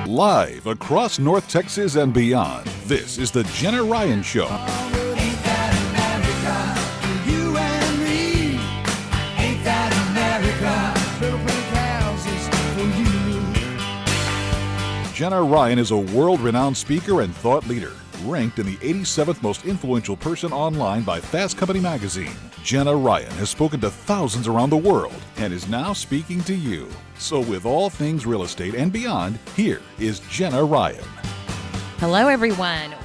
Live across North Texas and beyond, this is the Jenna Ryan Show. Jenna Ryan is a world-renowned speaker and thought leader, ranked in the 87th most influential person online by Fast Company magazine. Jenna Ryan has spoken to thousands around the world and is now speaking to you. So with all things real estate and beyond, here is Jenna Ryan. Hello, everyone.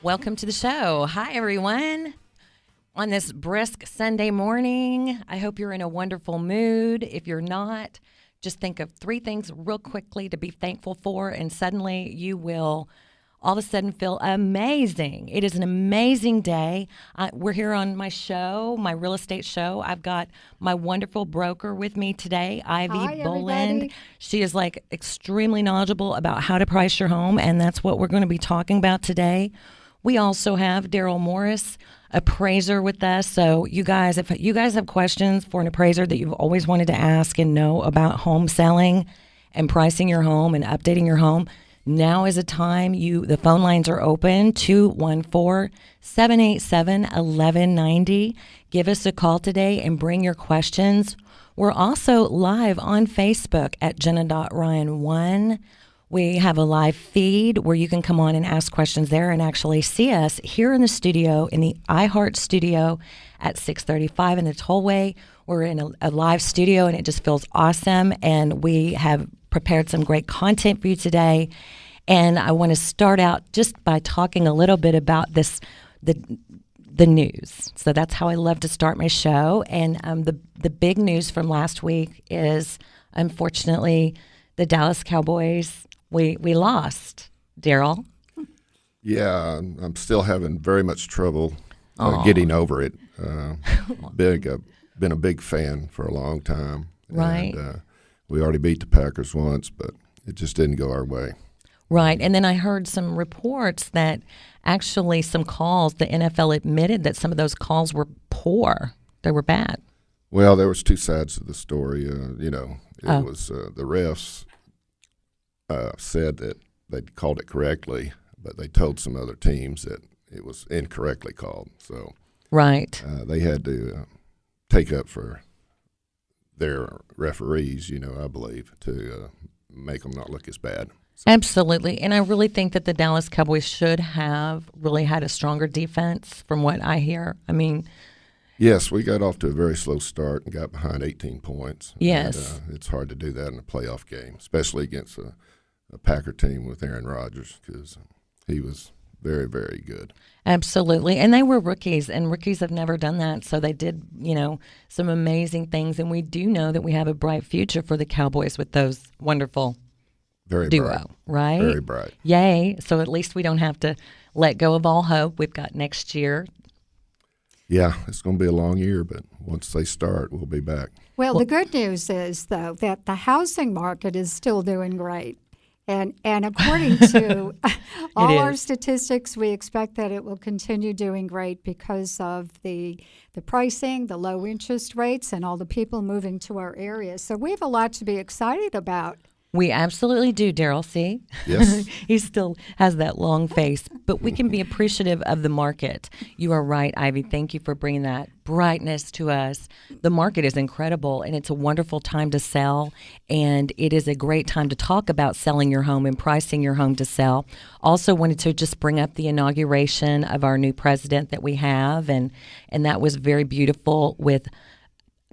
Welcome to the show. Hi, everyone. On this brisk Sunday morning, I hope you're in a wonderful mood. If you're not, just think of 3 things real quickly to be thankful for, and suddenly you will all of a sudden feel amazing. It is an amazing day. We're here on my show, my real estate show. I've got my wonderful broker with me today, Ivy Boland. Everybody. She is extremely knowledgeable about how to price your home, and that's what we're going to be talking about today. We also have Darryl Morris, appraiser, with us. So you guys, if you guys have questions for an appraiser that you've always wanted to ask and know about home selling and pricing your home and updating your home, now is a time. The phone lines are open, 214-787-1190. Give us a call today and bring your questions. We're also live on Facebook at Jenna.Ryan1. We have a live feed where you can come on and ask questions there and actually see us here in the studio, in the iHeart studio at 635 in the Tollway. We're in a live studio, and it just feels awesome. And we have prepared some great content for you today. And I want to start out just by talking a little bit about the news. So that's how I love to start my show. And the big news from last week is, unfortunately, the Dallas Cowboys. We lost, Darryl. Yeah, I'm still having very much trouble getting over it. Been a big fan for a long time. Right. And, we already beat the Packers once, but it just didn't go our way. Right. And then I heard some reports that actually some calls, the NFL admitted that some of those calls were poor. They were bad. Well, there was 2 sides to the story. It was the refs said that they'd called it correctly, but they told some other teams that it was incorrectly called. So right, they had to take up for their referees, I believe, to make them not look as bad. So. Absolutely. And I really think that the Dallas Cowboys should have really had a stronger defense from what I hear. I mean, yes, we got off to a very slow start and got behind 18 points. Yes. And, it's hard to do that in a playoff game, especially against a Packer team with Aaron Rodgers, because he was very, very good. Absolutely. And they were rookies, and rookies have never done that. So they did, some amazing things. And we do know that we have a bright future for the Cowboys with those wonderful very duo, bright. Right? Very bright. Yay. So at least we don't have to let go of all hope. We've got next year. Yeah, it's going to be a long year, but once they start, we'll be back. Well, the good news is, though, that the housing market is still doing great. And according to all our statistics, we expect that it will continue doing great because of the pricing, the low interest rates, and all the people moving to our area. So we have a lot to be excited about. We absolutely do, Darryl. See? Yes. He still has that long face. But we can be appreciative of the market. You are right, Ivy. Thank you for bringing that brightness to us. The market is incredible, and it's a wonderful time to sell. And it is a great time to talk about selling your home and pricing your home to sell. Also wanted to just bring up the inauguration of our new president that we have. And that was very beautiful with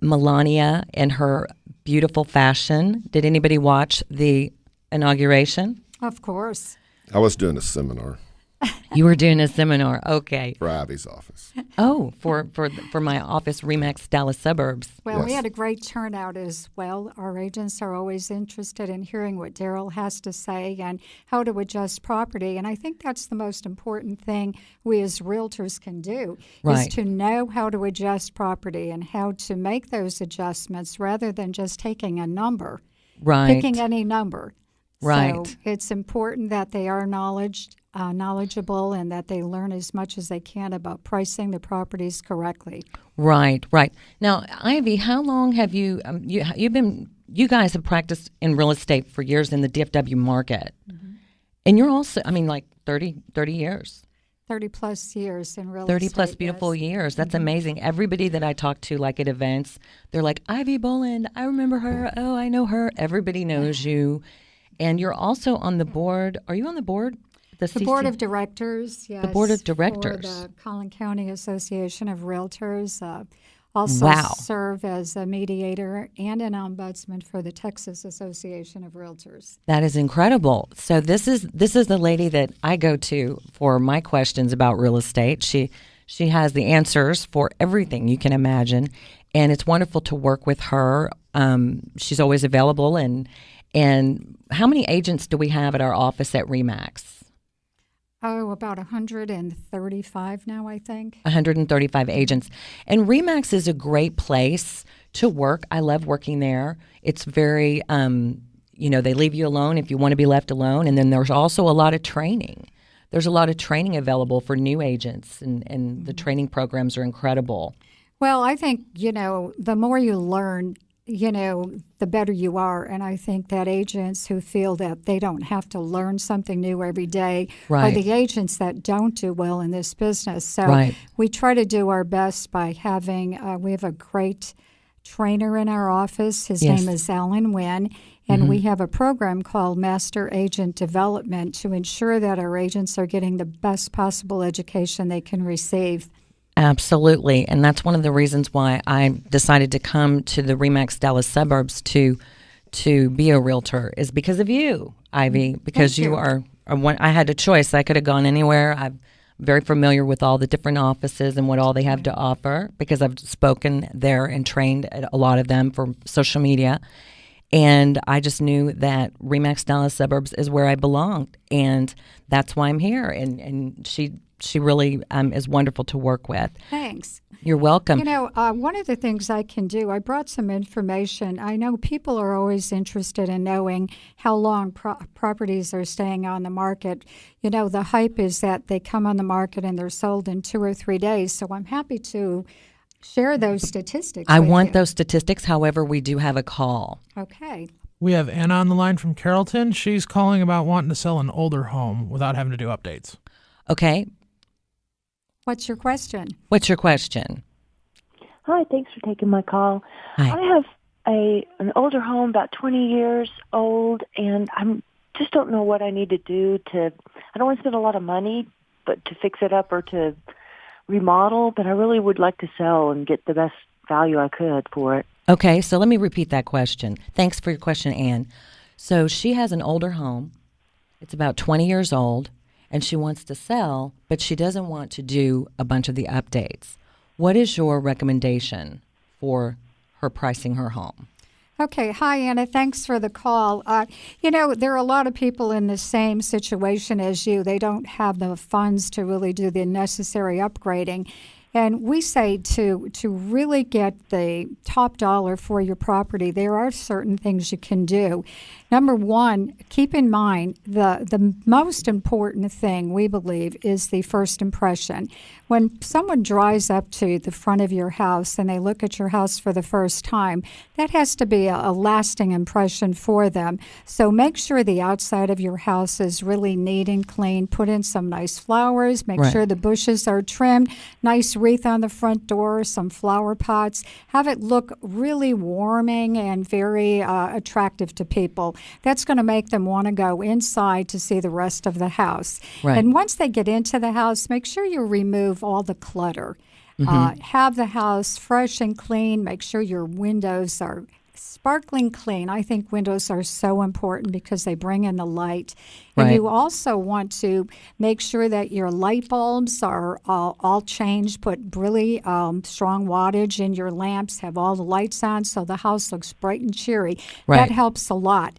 Melania and her beautiful fashion. Did anybody watch the inauguration? Of course. I was doing a seminar. You were doing a seminar. Okay. For Ivy's office. Oh, for my office, REMAX Dallas Suburbs. Well, Yes. we had a great turnout as well. Our agents are always interested in hearing what Darryl has to say and how to adjust property. And I think that's the most important thing we as realtors can do, Right. is to know how to adjust property and how to make those adjustments rather than just taking a number, Right. picking any number. Right. So it's important that they are knowledgeable and that they learn as much as they can about pricing the properties correctly. Right. Now, Ivy, how long have you've been you guys have practiced in real estate for years in the DFW market. And you're also, I mean, like 30 years. 30 plus years in real 30 estate. plus beautiful years. That's amazing. Everybody that I talk to, like at events, they're like, Ivy Boland, I remember her. Oh, I know her. Everybody knows you. And you're also on the board. Are you on the board? The board of directors, yes. The board of directors. For the Collin County Association of Realtors. Also serve as a mediator and an ombudsman for the Texas Association of Realtors. That is incredible. So this is the lady that I go to for my questions about real estate. She has the answers for everything you can imagine, and it's wonderful to work with her. She's always available. And how many agents do we have at our office at REMAX? Oh, about 135 now, I think. 135 agents. And REMAX is a great place to work. I love working there. It's very, they leave you alone if you want to be left alone. And then there's also a lot of training. There's a lot of training available for new agents, and the training programs are incredible. Well, I think, the more you learn, the better you are. And I think that agents who feel that they don't have to learn something new every day are the agents that don't do well in this business. So we try to do our best by having, we have a great trainer in our office. His name is Alan Wynn. And we have a program called Master Agent Development to ensure that our agents are getting the best possible education they can receive. Absolutely. And that's one of the reasons why I decided to come to the REMAX Dallas Suburbs to be a realtor, is because of you, Ivy, because you are I had a choice. I could have gone anywhere. I'm very familiar with all the different offices and what all they have to offer, because I've spoken there and trained at a lot of them for social media. And I just knew that REMAX Dallas Suburbs is where I belonged, and that's why I'm here. And she really is wonderful to work with. Thanks. You're welcome. One of the things I can do, I brought some information. I know people are always interested in knowing how long properties are staying on the market. The hype is that they come on the market and they're sold in 2 or 3 days. So I'm happy to share those statistics. I want those statistics. However, we do have a call. Okay. We have Anna on the line from Carrollton. She's calling about wanting to sell an older home without having to do updates. Okay. What's your question? Hi, thanks for taking my call. Hi. I have an older home, about 20 years old, and just don't know what I need to do I don't want to spend a lot of money, but to fix it up or to remodel, but I really would like to sell and get the best value I could for it. Okay, so let me repeat that question. Thanks for your question, Ann. So she has an older home. It's about 20 years old. And she wants to sell, but she doesn't want to do a bunch of the updates. What is your recommendation for her pricing her home? Okay. Hi, Anna. Thanks for the call. There are a lot of people in the same situation as you. They don't have the funds to really do the necessary upgrading. And we say to really get the top dollar for your property, there are certain things you can do. Number one, keep in mind the most important thing, we believe, is the first impression. When someone drives up to the front of your house and they look at your house for the first time, that has to be a lasting impression for them. So make sure the outside of your house is really neat and clean. Put in some nice flowers. Make sure the bushes are trimmed. Nice wreath on the front door, some flower pots. Have it look really warming and very attractive to people. That's going to make them want to go inside to see the rest of the house. Right. And once they get into the house, make sure you remove all the clutter. Have the house fresh and clean. Make sure your windows are sparkling clean. I think windows are so important because they bring in the light. And you also want to make sure that your light bulbs are all changed. Put really strong wattage in your lamps. Have all the lights on so the house looks bright and cheery. That helps a lot.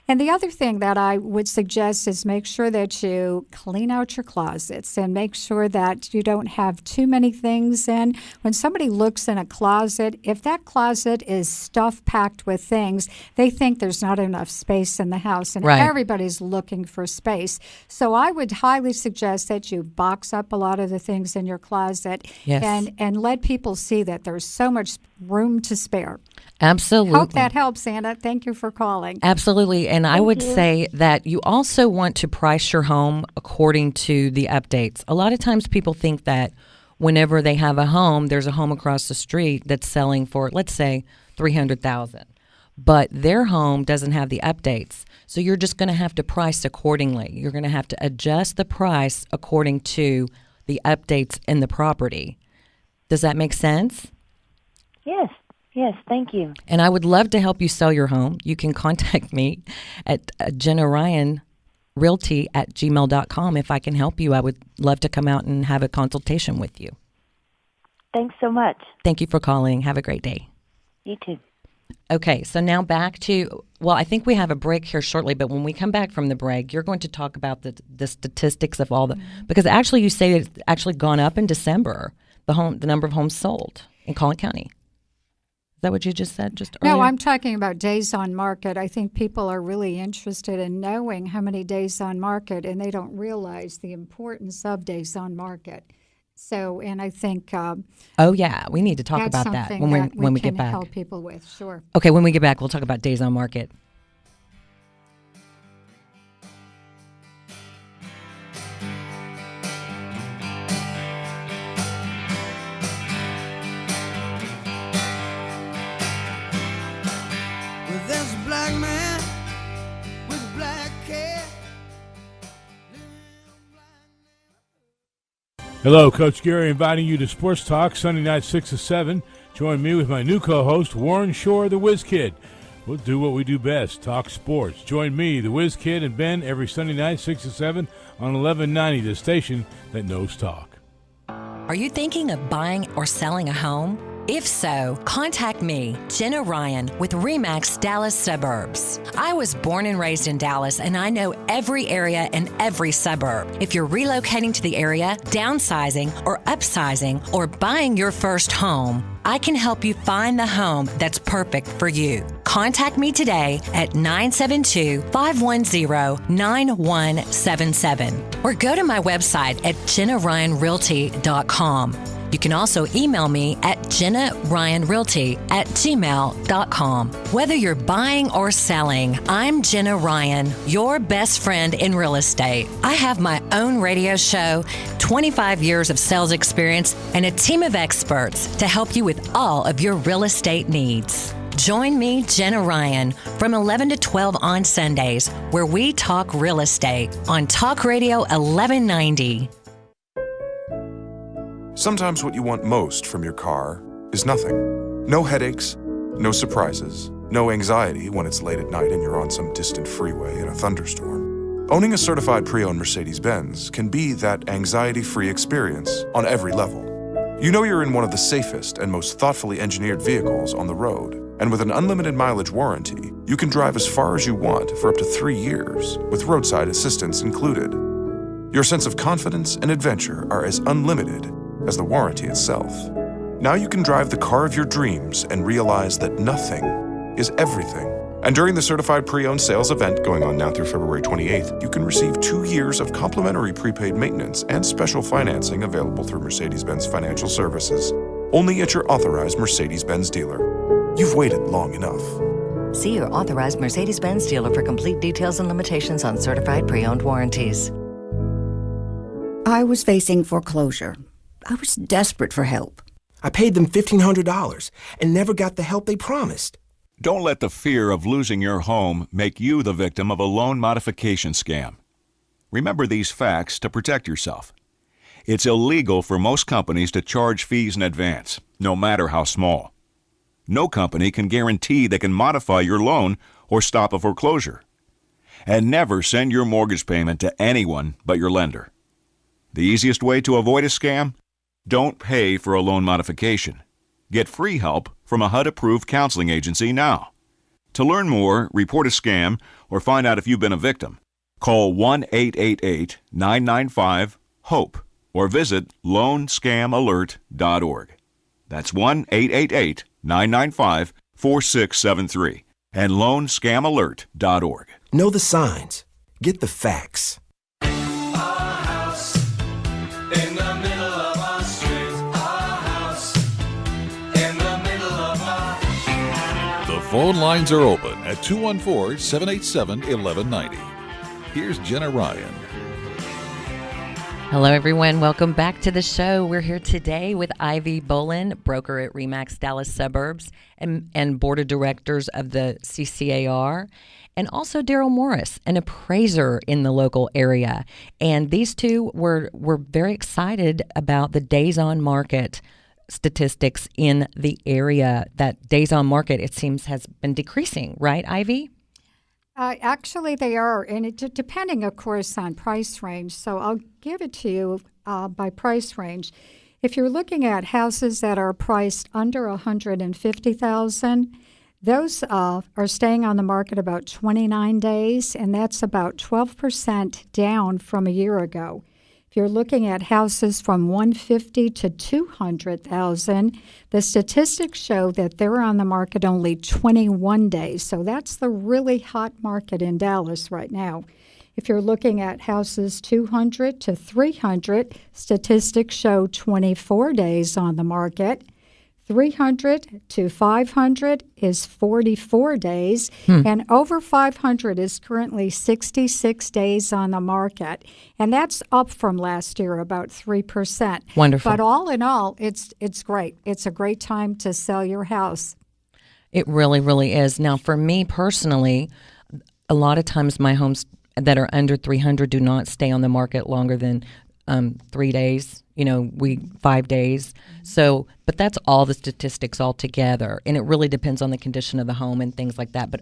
And the other thing that I would suggest is make sure that you clean out your closets and make sure that you don't have too many things in. When somebody looks in a closet, if that closet is stuff packed with things, they think there's not enough space in the house, and everybody's looking for space. So I would highly suggest that you box up a lot of the things in your closet and let people see that there's so much room to spare. Absolutely. Hope that helps, Anna. Thank you for calling. Absolutely. And I would say that you also want to price your home according to the updates. A lot of times people think that whenever they have a home, there's a home across the street that's selling for, let's say, $300,000. But their home doesn't have the updates. So you're just going to have to price accordingly. You're going to have to adjust the price according to the updates in the property. Does that make sense? Yes, thank you. And I would love to help you sell your home. You can contact me at JennaRyanRealty@gmail.com. If I can help you, I would love to come out and have a consultation with you. Thanks so much. Thank you for calling. Have a great day. You too. Okay, so now back to, well, I think we have a break here shortly, but when we come back from the break, you're going to talk about the statistics of all the, because actually you say it's actually gone up in December, the number of homes sold in Collin County. Is that what you just said just earlier? No, I'm talking about days on market. I think people are really interested in knowing how many days on market, and they don't realize the importance of days on market. So, and I think oh yeah, we need to talk that's about that something when we can get back. help people with. Sure. Okay, when we get back, we'll talk about days on market. Well, there's a black man with black hair. Hello, Coach Gary inviting you to Sports Talk Sunday night 6 to 7. Join me with my new co-host, Warren Shore, the Whiz Kid. We'll do what we do best, talk sports. Join me, the Whiz Kid, and Ben every Sunday night 6 to 7 on 1190, the station that knows talk. Are you thinking of buying or selling a home? If so, contact me, Jenna Ryan, with REMAX Dallas Suburbs. I was born and raised in Dallas, and I know every area and every suburb. If you're relocating to the area, downsizing, or upsizing, or buying your first home, I can help you find the home that's perfect for you. Contact me today at 972-510-9177 or go to my website at JennaRyanRealty.com. You can also email me at JennaRyanRealty@gmail.com. Whether you're buying or selling, I'm Jenna Ryan, your best friend in real estate. I have my own radio show, 25 years of sales experience, and a team of experts to help you with all of your real estate needs. Join me, Jenna Ryan, from 11 to 12 on Sundays, where we talk real estate on Talk Radio 1190. Sometimes what you want most from your car is nothing. No headaches, no surprises, no anxiety when it's late at night and you're on some distant freeway in a thunderstorm. Owning a certified pre-owned Mercedes-Benz can be that anxiety-free experience on every level. You know you're in one of the safest and most thoughtfully engineered vehicles on the road. And with an unlimited mileage warranty, you can drive as far as you want for up to 3 years, with roadside assistance included. Your sense of confidence and adventure are as unlimited as the warranty itself. Now you can drive the car of your dreams and realize that nothing is everything. And during the Certified Pre-Owned Sales event going on now through February 28th, you can receive 2 years of complimentary prepaid maintenance and special financing available through Mercedes-Benz Financial Services. Only at your authorized Mercedes-Benz dealer. You've waited long enough. See your authorized Mercedes-Benz dealer for complete details and limitations on certified pre-owned warranties. I was facing foreclosure. I was desperate for help. I paid them $1,500 and never got the help they promised. Don't let the fear of losing your home make you the victim of a loan modification scam. Remember these facts to protect yourself. It's illegal for most companies to charge fees in advance, no matter how small. No company can guarantee they can modify your loan or stop a foreclosure. And never send your mortgage payment to anyone but your lender. The easiest way to avoid a scam? Don't pay for a loan modification. Get free help from a HUD-approved counseling agency now. To learn more, report a scam, or find out if you've been a victim, call 1-888-995-HOPE or visit loanscamalert.org. That's 1-888-995-4673 and loanscamalert.org. Know the signs. Get the facts. In the middle of our street, our house. In the middle of Phone lines are open at 214-787-1190. Here's Jenna Ryan. Hello, everyone. Welcome back to the show. We're here today with Ivy Boland, broker at REMAX Dallas Suburbs and board of directors of the CCAR, and also Darryl Morris, an appraiser in the local area. And these two were very excited about the days on market statistics in the area. That days on market, it seems, has been decreasing, right, Ivy? Actually, they are, and depending, of course, on price range. So I'll give it to you by price range. If you're looking at houses that are priced under $150,000, those are staying on the market about 29 days, and that's about 12% down from a year ago. If you're looking at houses from $150,000 to $200,000, the statistics show that they're on the market only 21 days. So that's the really hot market in Dallas right now. If you're looking at houses $200,000 to $300,000, statistics show 24 days on the market. $300,000 to $500,000 is 44 days, and over $500,000 is currently 66 days on the market, and that's up from last year about 3%. Wonderful. But all in all, it's great. It's a great time to sell your house. It really, really is. Now, for me personally, a lot of times my homes that are under 300 do not stay on the market longer than 3 days. 5 days. So, but that's all the statistics all together. And it really depends on the condition of the home and things like that. But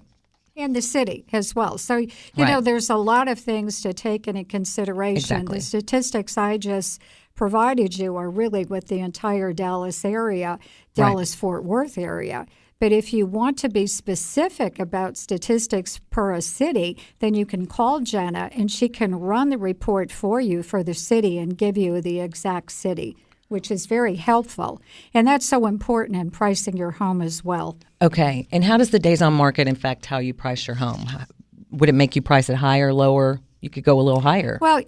and the city as well. So, you know, there's a lot of things to take into consideration. Exactly. The statistics I just provided you are really with the entire Dallas area, Dallas-Fort Worth area. But if you want to be specific about statistics per a city, then you can call Jenna, and she can run the report for you for the city and give you the exact city, which is very helpful. And that's so important in pricing your home as well. Okay. And how does the days on market affect how you price your home? Would it make you price it higher, lower? You could go a little higher. Well,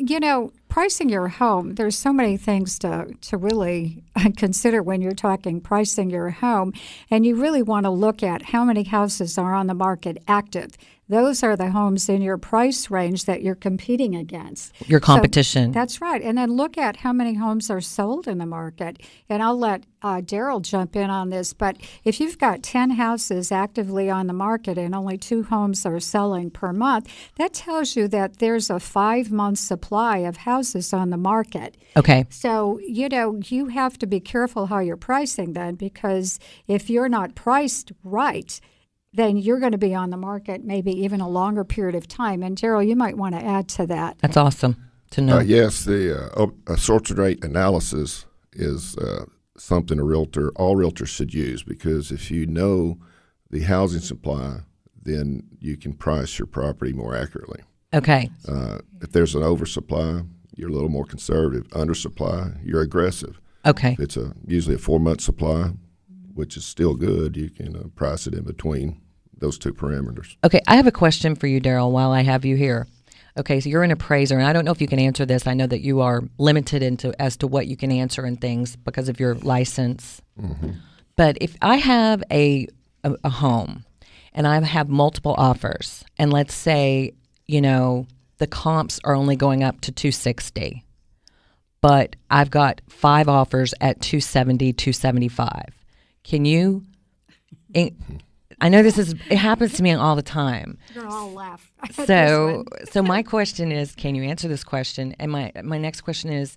pricing your home, there's so many things to really consider when you're talking pricing your home. And you really want to look at how many houses are on the market active. Those are the homes in your price range that you're competing against. Your competition. So, that's right. And then look at how many homes are sold in the market. And I'll let Darryl jump in on this. But if you've got 10 houses actively on the market and only 2 homes are selling per month, that tells you that there's a 5-month supply of houses on the market. Okay. So, you have to be careful how you're pricing then, because if you're not priced right, then you're going to be on the market maybe even a longer period of time. And Darryl, you might want to add to that. That's awesome to know. Yes, the absorption rate analysis is something all realtors should use, because if you know the housing supply, then you can price your property more accurately. Okay. If there's an oversupply, you're a little more conservative. Undersupply, you're aggressive. Okay. If it's usually a 4-month supply, which is still good, you can price it in between those 2 parameters. Okay, I have a question for you, Darryl, while I have you here. Okay, so you're an appraiser, and I don't know if you can answer this. I know that you are limited as to what you can answer and things because of your license. Mm-hmm. But if I have a home and I have multiple offers, and let's say, the comps are only going up to 260, but I've got 5 offers at 270, 275. Can you? I know it happens to me all the time. You're gonna all laugh. So my question is, can you answer this question? And my next question is,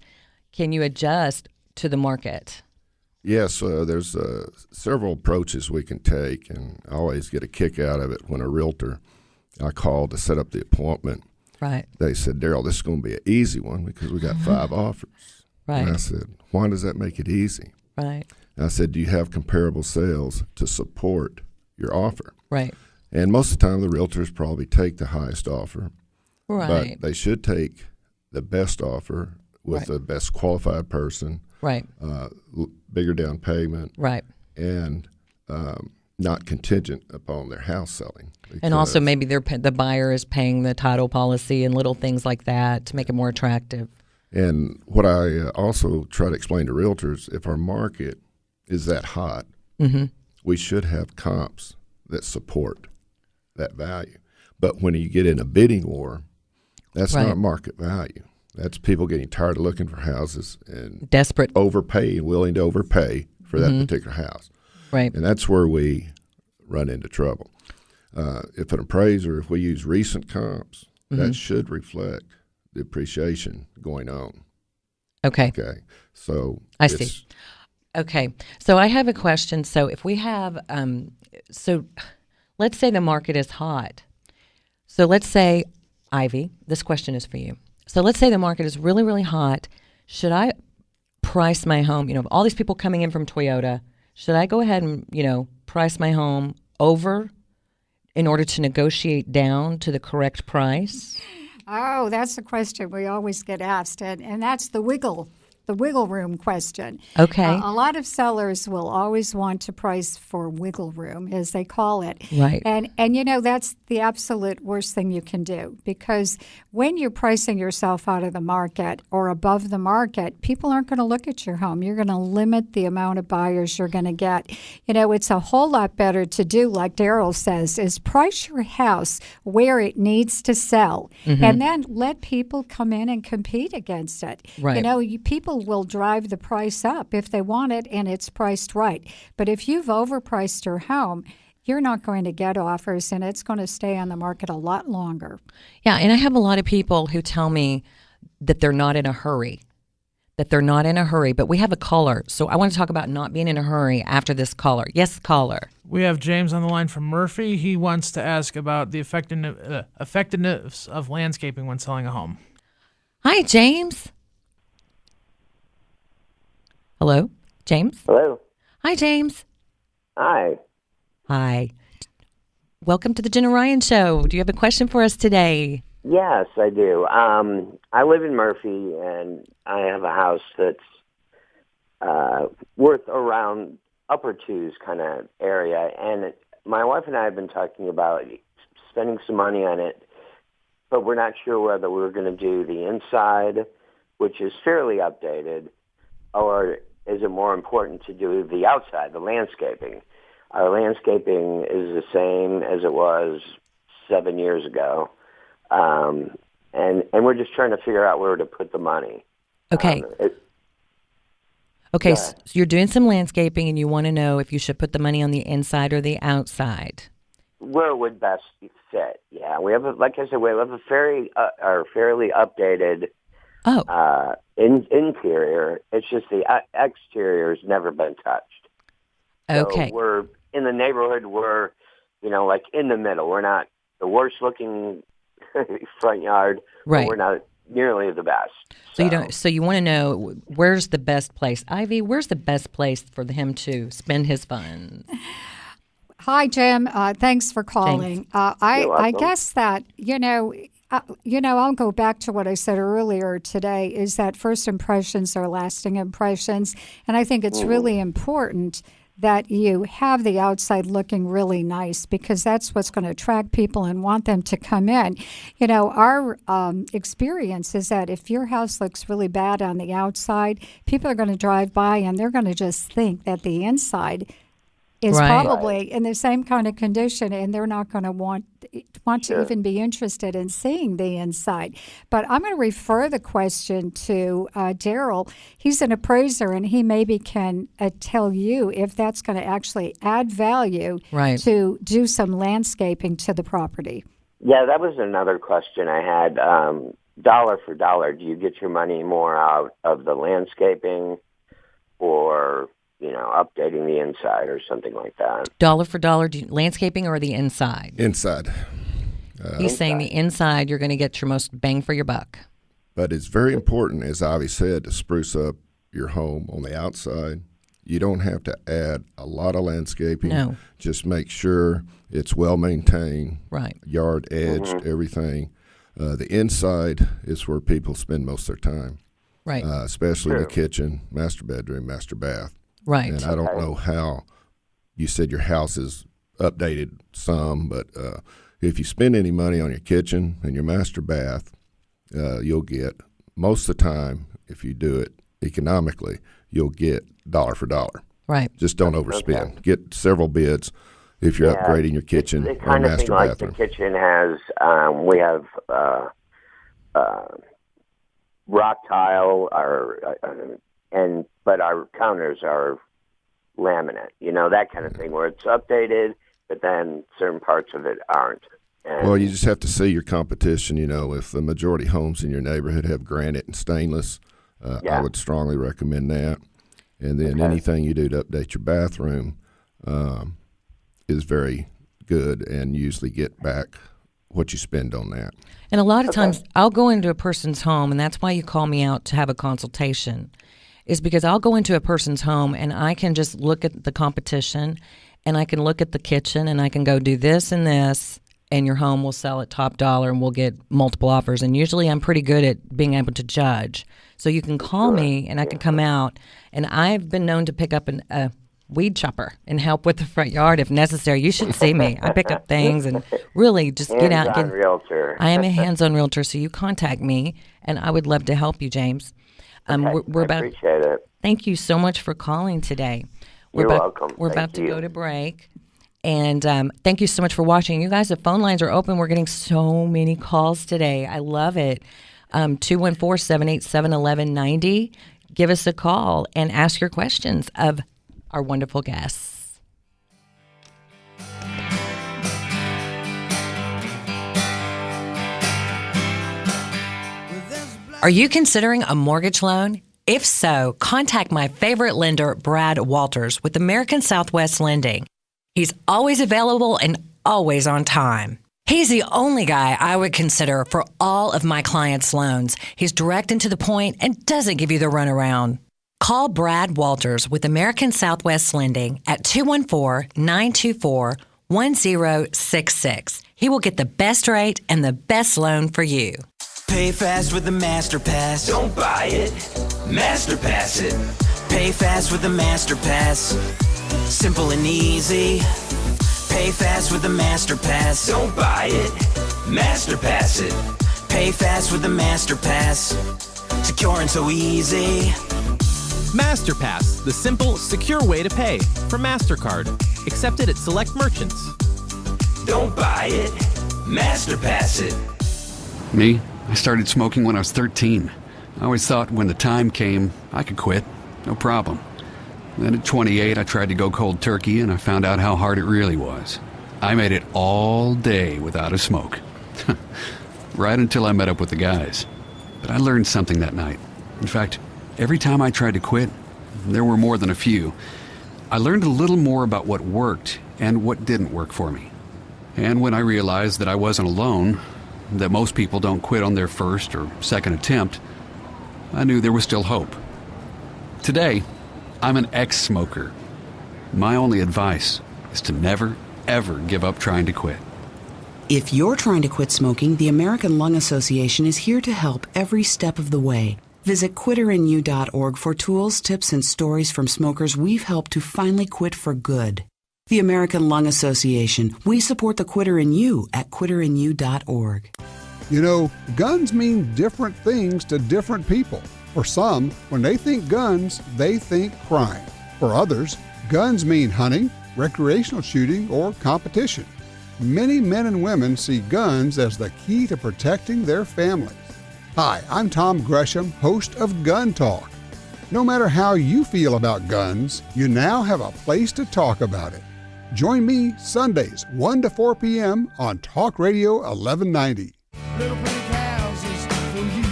can you adjust to the market? Yes, there's several approaches we can take, and I always get a kick out of it when a realtor I called to set up the appointment. Right. They said, Darryl, this is going to be an easy one because we got 5 offers. Right. And I said, why does that make it easy? Right. And I said, do you have comparable sales to support your offer? Right. And most of the time, the realtors probably take the highest offer. Right. But they should take the best offer with the best qualified person. Right. Bigger down payment. Right. And not contingent upon their house selling. And also maybe the buyer is paying the title policy and little things like that to make it more attractive. And what I also try to explain to realtors, if our market is that hot, mm-hmm. we should have comps that support that value. But when you get in a bidding war, that's Right. not market value. That's people getting tired of looking for houses and desperate, willing to overpay for that particular house. Right. And that's where we run into trouble. If an appraiser, if we use recent comps, that should reflect the appreciation going on. Okay. Okay. So I see. Okay. So I have a question. So if we have, so let's say the market is hot. So let's say, Ivy, this question is for you. So let's say the market is really, really hot. Should I price my home? You know, all these people coming in from Toyota, should I go ahead and, you know, price my home over in order to negotiate down to the correct price? Oh, that's the question we always get asked, and that's the wiggle room question. Okay. A lot of sellers will always want to price for wiggle room, as they call it. Right. And you know, that's the absolute worst thing you can do, because when you're pricing yourself out of the market or above the market, people aren't going to look at your home. You're going to limit the amount of buyers you're going to get. You know, it's a whole lot better to do, like Darryl says, is price your house where it needs to sell, and then let people come in and compete against it. Right. You know, people will drive the price up if they want it and it's priced right. But if you've overpriced your home, you're not going to get offers, and it's going to stay on the market a lot longer. Yeah, and I have a lot of people who tell me that they're not in a hurry. But we have a caller, so I want to talk about not being in a hurry after this caller. Yes, caller. We have James on the line from Murphy. He wants to ask about the effectiveness of landscaping when selling a home. Hi, James. Hello, James? Hello. Hi, James. Hi. Hi. Welcome to the Jenna Ryan Show. Do you have a question for us today? Yes, I do. I live in Murphy, and I have a house that's worth around upper twos kind of area. And my wife and I have been talking about spending some money on it, but we're not sure whether we're going to do the inside, which is fairly updated, or is it more important to do the outside, the landscaping? Our landscaping is the same as it was 7 years ago, and we're just trying to figure out where to put the money. Okay. Okay, so you're doing some landscaping, and you want to know if you should put the money on the inside or the outside. Where it would best fit. Yeah, we have, like I said, we have a fairly updated interior. It's just the exterior has never been touched. Okay. So we're in the neighborhood. We're, like in the middle. We're not the worst looking front yard. Right. But we're not nearly the best. So you want to know where's the best place, Ivy? Where's the best place for him to spend his funds? Hi, Jim. Thanks for calling. I guess that I'll go back to what I said earlier today, is that first impressions are lasting impressions. And I think it's really important that you have the outside looking really nice, because that's what's going to attract people and want them to come in. Our experience is that if your house looks really bad on the outside, people are going to drive by and they're going to just think that the inside is probably in the same kind of condition, and they're not going to want to even be interested in seeing the inside. But I'm going to refer the question to Darryl. He's an appraiser, and he maybe can tell you if that's going to actually add value to do some landscaping to the property. Yeah, that was another question I had. Dollar for dollar, do you get your money more out of the landscaping or updating the inside or something like that? Dollar for dollar, landscaping or the inside? Inside. He's saying the inside, you're going to get your most bang for your buck. But it's very important, as Ivy said, to spruce up your home on the outside. You don't have to add a lot of landscaping. No. Just make sure it's well maintained. Right. Yard edged, everything. The inside is where people spend most of their time. Right. Especially the kitchen, master bedroom, master bath. Right. And I don't know how you said your house is updated some, but if you spend any money on your kitchen and your master bath, you'll get, most of the time, if you do it economically, you'll get dollar for dollar. Right. Just don't overspend. Get several bids If you're upgrading your kitchen the or kind of thing master like bathroom. the kitchen has, we have rock tile, but our counters are laminate. That kind of thing where it's updated, but then certain parts of it aren't. And Well, you just have to see your competition. If the majority homes in your neighborhood have granite and stainless, I would strongly recommend that. And then anything you do to update your bathroom is very good and usually get back what you spend on that. And a lot of times I'll go into a person's home, and that's why you call me out to have a consultation, is because I'll go into a person's home and I can just look at the competition and I can look at the kitchen and I can go do this and this, and your home will sell at top dollar and we'll get multiple offers. And usually I'm pretty good at being able to judge. So you can call me and I can come out, and I've been known to pick up a weed chopper and help with the front yard if necessary. You should see me. I pick up things and really just get out. Hands-on realtor. I am a hands-on realtor, so you contact me, and I would love to help you, James. We're about. I appreciate it. Thank you so much for calling today. You're welcome. We're Thank about to you. go to break. And thank you so much for watching. You guys, the phone lines are open. We're getting so many calls today. I love it. 214-787-1190. Give us a call and ask your questions of our wonderful guests. Are you considering a mortgage loan? If so, contact my favorite lender, Brad Walters, with American Southwest Lending. He's always available and always on time. He's the only guy I would consider for all of my clients' loans. He's direct and to the point and doesn't give you the runaround. Call Brad Walters with American Southwest Lending at 214-924-1066. He will get the best rate and the best loan for you. Pay fast with the Master Pass. Don't buy it. Master Pass it. Pay fast with the Master Pass. Simple and easy. Pay fast with the Master Pass. Don't buy it. Master Pass it. Pay fast with the Master Pass. Secure and so easy. MasterPass, the simple, secure way to pay from MasterCard. Accepted at select merchants. Don't buy it. MasterPass it. Me? I started smoking when I was 13. I always thought when the time came, I could quit. No problem. Then at 28, I tried to go cold turkey, and I found out how hard it really was. I made it all day without a smoke. Right until I met up with the guys. But I learned something that night. In fact, every time I tried to quit, there were more than a few, I learned a little more about what worked and what didn't work for me. And when I realized that I wasn't alone, that most people don't quit on their first or second attempt, I knew there was still hope. Today, I'm an ex-smoker. My only advice is to never, ever give up trying to quit. If you're trying to quit smoking, the American Lung Association is here to help every step of the way. Visit quitterinyou.org for tools, tips, and stories from smokers we've helped to finally quit for good. The American Lung Association. We support the quitter in you at quitterinyou.org. Guns mean different things to different people. For some, when they think guns, they think crime. For others, guns mean hunting, recreational shooting, or competition. Many men and women see guns as the key to protecting their families. Hi, I'm Tom Gresham, host of Gun Talk. No matter how you feel about guns, you now have a place to talk about it. Join me Sundays, 1 to 4 p.m. on Talk Radio 1190. Little brick houses for you.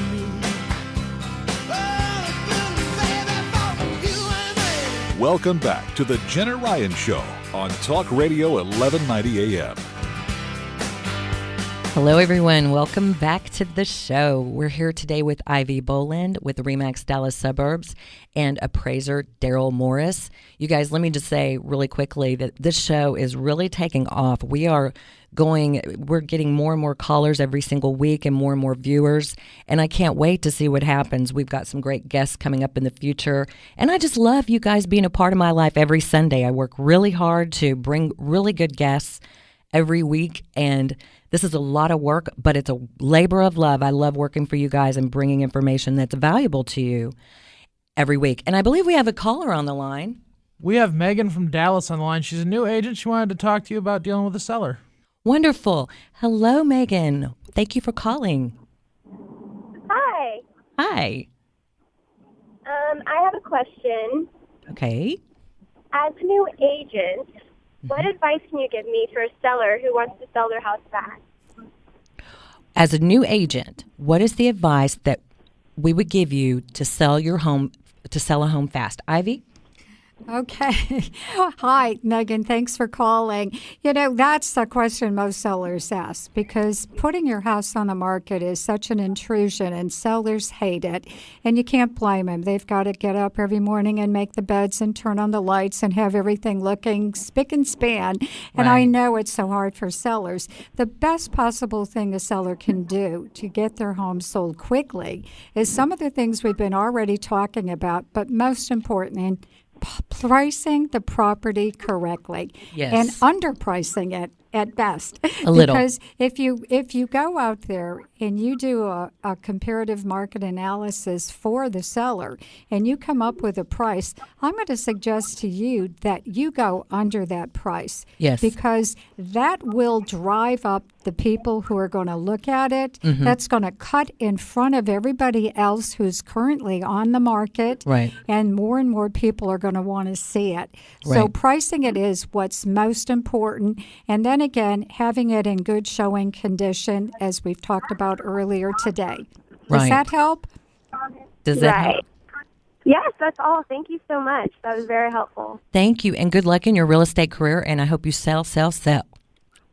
Welcome back to the Jenna Ryan Show on Talk Radio 1190 AM. Hello, everyone. Welcome back to the show. We're here today with Ivy Boland with REMAX Dallas Suburbs and Appraiser Darryl Morris. You guys, let me just say really quickly that this show is really taking off. We're getting more and more callers every single week and more viewers, and I can't wait to see what happens. We've got some great guests coming up in the future, and I just love you guys being a part of my life every Sunday. I work really hard to bring really good guests every week, and this is a lot of work, but it's a labor of love. I love working for you guys and bringing information that's valuable to you every week. And I believe we have a caller on the line. We have Megan from Dallas on the line. She's a new agent. She wanted to talk to you about dealing with a seller. Wonderful. Hello, Megan. Thank you for calling. Hi. Hi. I have a question. Okay. As a new agent, what advice can you give me for a seller who wants to sell their house fast? As a new agent, what is the advice that we would give you to sell a home fast? Ivy? Okay. Hi, Megan. Thanks for calling. That's the question most sellers ask because putting your house on the market is such an intrusion and sellers hate it. And you can't blame them. They've got to get up every morning and make the beds and turn on the lights and have everything looking spick and span. And I know it's so hard for sellers. The best possible thing a seller can do to get their home sold quickly is some of the things we've been already talking about, but most important, pricing the property correctly and underpricing it at best. A little. Because if you go out there and you do a comparative market analysis for the seller and you come up with a price, I'm going to suggest to you that you go under that price. Yes. Because that will drive up the people who are going to look at it. Mm-hmm. That's going to cut in front of everybody else who's currently on the market. Right. And more people are going to want to see it. So Right. pricing it is what's most important. And then again, having it in good showing condition, as we've talked about earlier today. Does Right. that help? Does that help? Yes, that's all. Thank you so much. That was very helpful. Thank you, and good luck in your real estate career, and I hope you sell.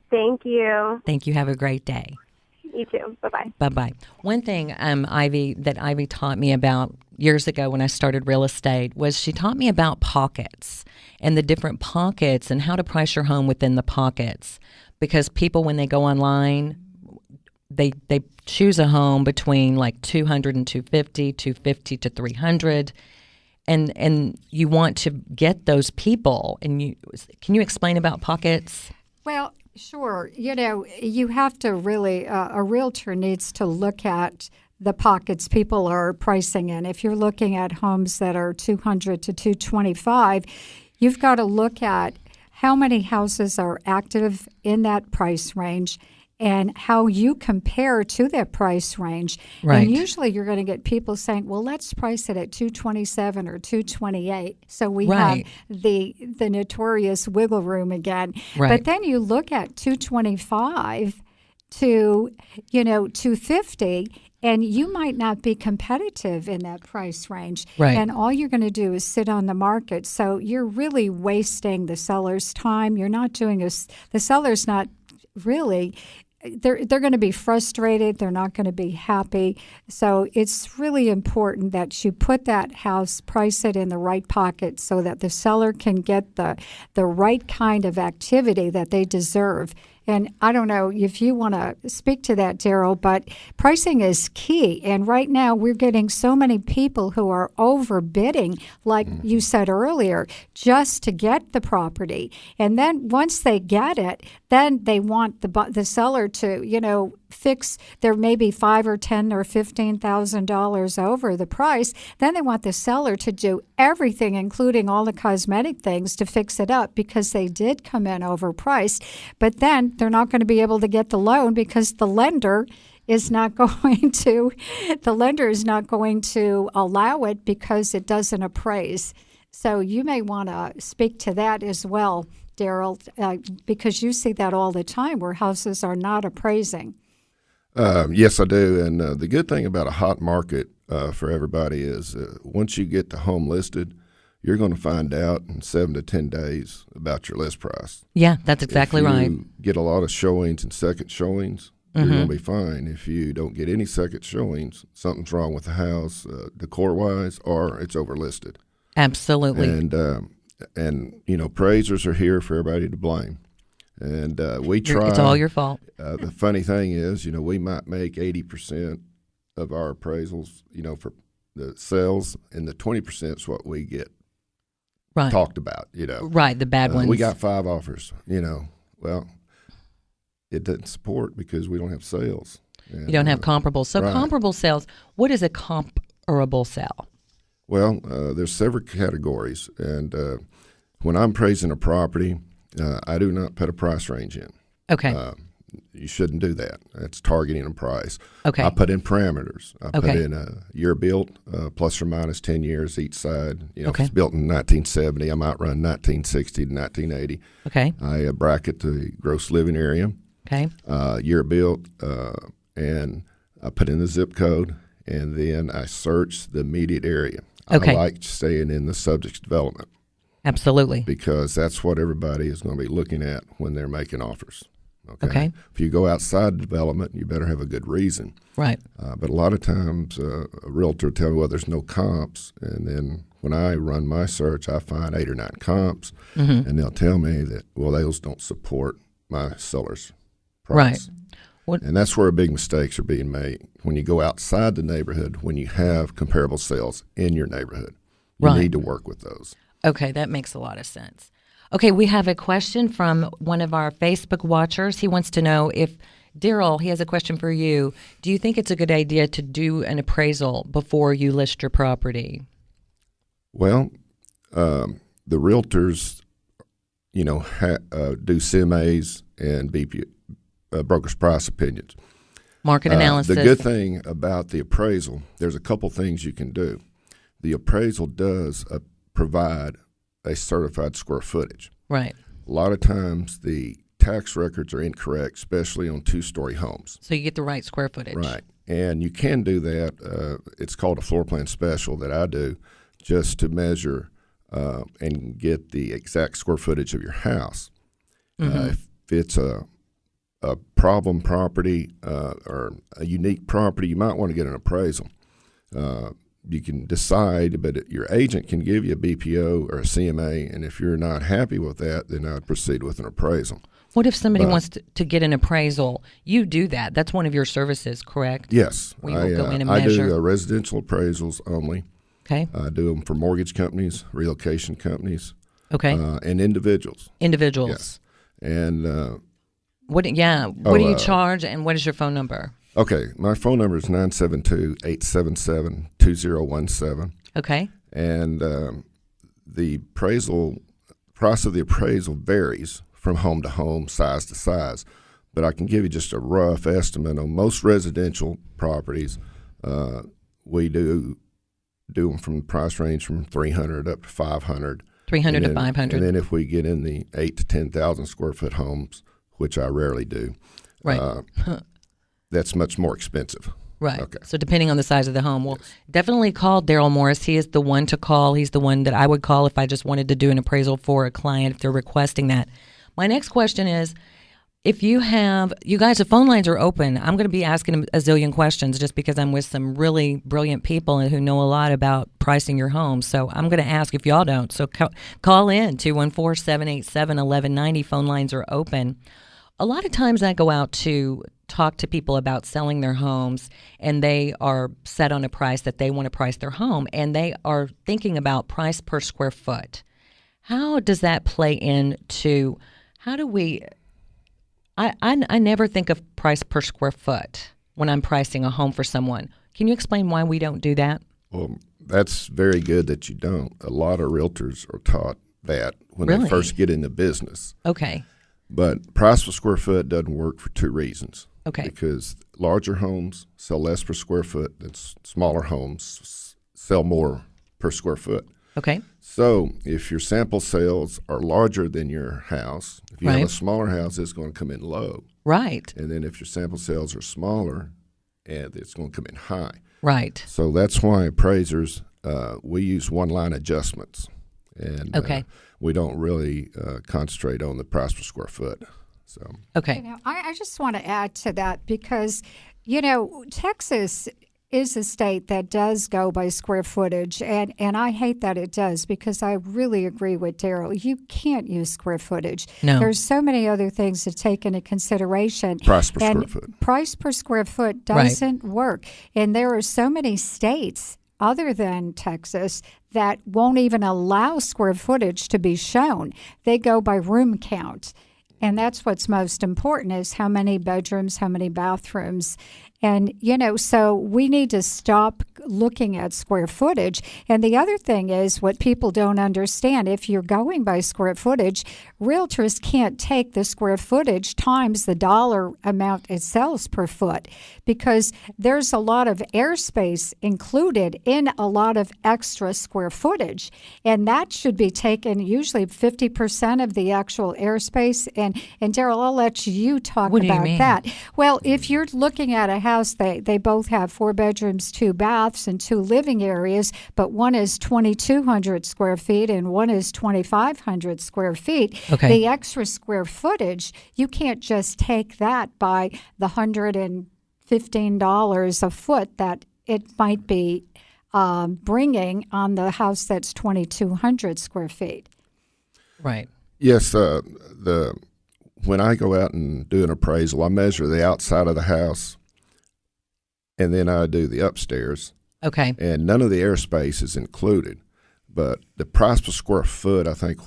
Thank you. Thank you. Have a great day. You too. Bye-bye. Bye-bye. One thing, Ivy taught me about years ago when I started real estate was she taught me about pockets and the different pockets and how to price your home within the pockets. Because people, when they go online, they choose a home between like 200 and 250, 250 to 300. And you want to get those people. And can you explain about pockets? Well, sure. You have to really, a realtor needs to look at the pockets people are pricing in. If you're looking at homes that are 200 to 225, you've got to look at how many houses are active in that price range and how you compare to that price range. Right. And usually you're going to get people saying, well, let's price it at 227 or 228. So we Right. have the notorious wiggle room again. Right. But then you look at 225 to 250, and you might not be competitive in that price range. Right. And all you're going to do is sit on the market. So you're really wasting the seller's time. You're not doing the seller's not really. They're going to be frustrated. They're not going to be happy. So it's really important that you put that house, price it in the right pocket so that the seller can get the right kind of activity that they deserve. And I don't know if you want to speak to that, Darryl, but pricing is key. And right now we're getting so many people who are overbidding, like you said earlier, just to get the property. And then once they get it, then they want the seller to, fix their maybe $5,000 or $10,000 or $15,000 over the price. Then they want the seller to do everything, including all the cosmetic things, to fix it up because they did come in overpriced. But then they're not going to be able to get the loan because the lender is not going to allow it because it doesn't appraise. So you may want to speak to that as well, Darryl, because you see that all the time where houses are not appraising. Yes, I do. And the good thing about a hot market for everybody is once you get the home listed, you're going to find out in 7 to 10 days about your list price. Yeah, that's exactly right. If you get a lot of showings and second showings, you're going to be fine. If you don't get any second showings, something's wrong with the house, decor-wise, or it's overlisted. Absolutely. And appraisers are here for everybody to blame. And we try. It's all your fault. The funny thing is, we might make 80% of our appraisals, for the sales, and the 20% is what we get talked about, Right, the bad ones. We got 5 offers, well, it doesn't support because we don't have sales. And, you don't have comparables. So right. Comparable sales, what is a comparable sale? Well, there's several categories, and When I'm praising a property, I do not put a price range in. Okay. You shouldn't do that. That's targeting a price. Okay. I put in parameters. I put Okay. in a year built, plus or minus 10 years each side. You know, Okay. if it's built in 1970, I might run 1960 to 1980. Okay. I bracket the gross living area. Okay. Year built, and I put in the zip code, and then I search the immediate area. Okay. I like staying in the subject's development. Absolutely. Because that's what everybody is going to be looking at when they're making offers. Okay. If you go outside development, you better have a good reason. Right. But a lot of times, a realtor will tell me, well, there's no comps. And then when I run my search, I find 8 or 9 comps. Mm-hmm. And they'll tell me that, well, those don't support my seller's price. Right. And that's where big mistakes are being made. When you go outside the neighborhood, when you have comparable sales in your neighborhood, you Right. need to work with those. Okay, that makes a lot of sense. Okay, we have a question from one of our Facebook watchers. He wants to know if, Darryl, he has a question for you. Do you think it's a good idea to do an appraisal before you list your property? Well, the realtors, you know, do CMAs and BP, broker's price opinions. Market analysis. The good thing about the appraisal, there's a couple things you can do. The appraisal does provide a certified square footage. Right. A lot of times the tax records are incorrect, especially on 2-story homes. So you get the right square footage. Right. And you can do that. It's called a floor plan special that I do just to measure and get the exact square footage of your house. Mm-hmm. If it's a problem property or a unique property, you might want to get an appraisal. You can decide, but your agent can give you a BPO or a CMA, and if you're not happy with that, then I would proceed with an appraisal. What if somebody wants to get an appraisal? You do that. That's one of your services, correct? Yes. We will go in and I measure. do residential appraisals only. Okay. I do them for mortgage companies, relocation companies. Okay. And individuals. Individuals. Yes. And what do you charge, and what is your phone number? Okay, my phone number is 972-877-2017. Okay. And the price of the appraisal varies from home to home, size to size. But I can give you just a rough estimate on most residential properties. We do them from the price range from $300 up to $500. $300 to $500. And then if we get in the 8,000 to 10,000 square foot homes, which I rarely do, right. That's much more expensive. Right. Okay. So depending on the size of the home, well, definitely call Darryl Morris. He is the one to call. He's the one that I would call if I just wanted to do an appraisal for a client if they're requesting that. My next question is, if you guys, the phone lines are open. I'm going to be asking a zillion questions just because I'm with some really brilliant people who know a lot about pricing your home. So I'm going to ask if y'all don't. So call in, 214-787-1190. Phone lines are open. A lot of times I go out to talk to people about selling their homes, and they are set on a price that they want to price their home, and they are thinking about price per square foot. How does that play into, how do we, I never think of price per square foot when I'm pricing a home for someone. Can you explain why we don't do that? Well, that's very good that you don't. A lot of realtors are taught that when Really? they first get into business. Okay. But price per square foot doesn't work for 2 reasons. Okay. Because larger homes sell less per square foot than smaller homes sell more per square foot. Okay. So if your sample sales are larger than your house, if you have a smaller house, it's going to come in low. Right. And then if your sample sales are smaller, it's going to come in high. Right. So that's why appraisers, we use one-line adjustments. And we don't really concentrate on the price per square foot. So okay. I just want to add to that because, Texas is a state that does go by square footage, and I hate that it does because I really agree with Darryl. You can't use square footage. No. There's so many other things to take into consideration. Price per square foot. Price per square foot doesn't work. And there are so many states other than Texas that won't even allow square footage to be shown. They go by room count. And that's what's most important is how many bedrooms, how many bathrooms. And, so we need to stop looking at square footage. And the other thing is what people don't understand, if you're going by square footage, realtors can't take the square footage times the dollar amount it sells per foot, because there's a lot of airspace included in a lot of extra square footage. And that should be taken usually 50% of the actual airspace. And Darryl, I'll let you talk about that. Well, if you're looking at a house, they both have 4 bedrooms, 2 baths, and 2 living areas, but one is 2,200 square feet and one is 2,500 square feet. Okay. The extra square footage, you can't just take that by the $115 a foot that it might be bringing on the house that's 2,200 square feet. Right. Yes, when I go out and do an appraisal, I measure the outside of the house, and then I do the upstairs. Okay. And none of the airspace is included. But the price per square foot, I think,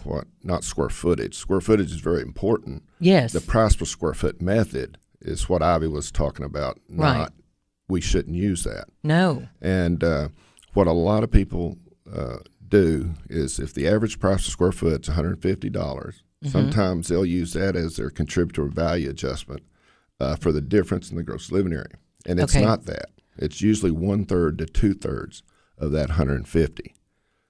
not square footage. Square footage is very important. Yes. The price per square foot method is what Ivy was talking about. Right. We shouldn't use that. No. And what a lot of people do is if the average price per square foot is $150, sometimes they'll use that as their contributory value adjustment for the difference in the gross living area. And it's not that. It's usually 1/3 to 2/3 of that 150.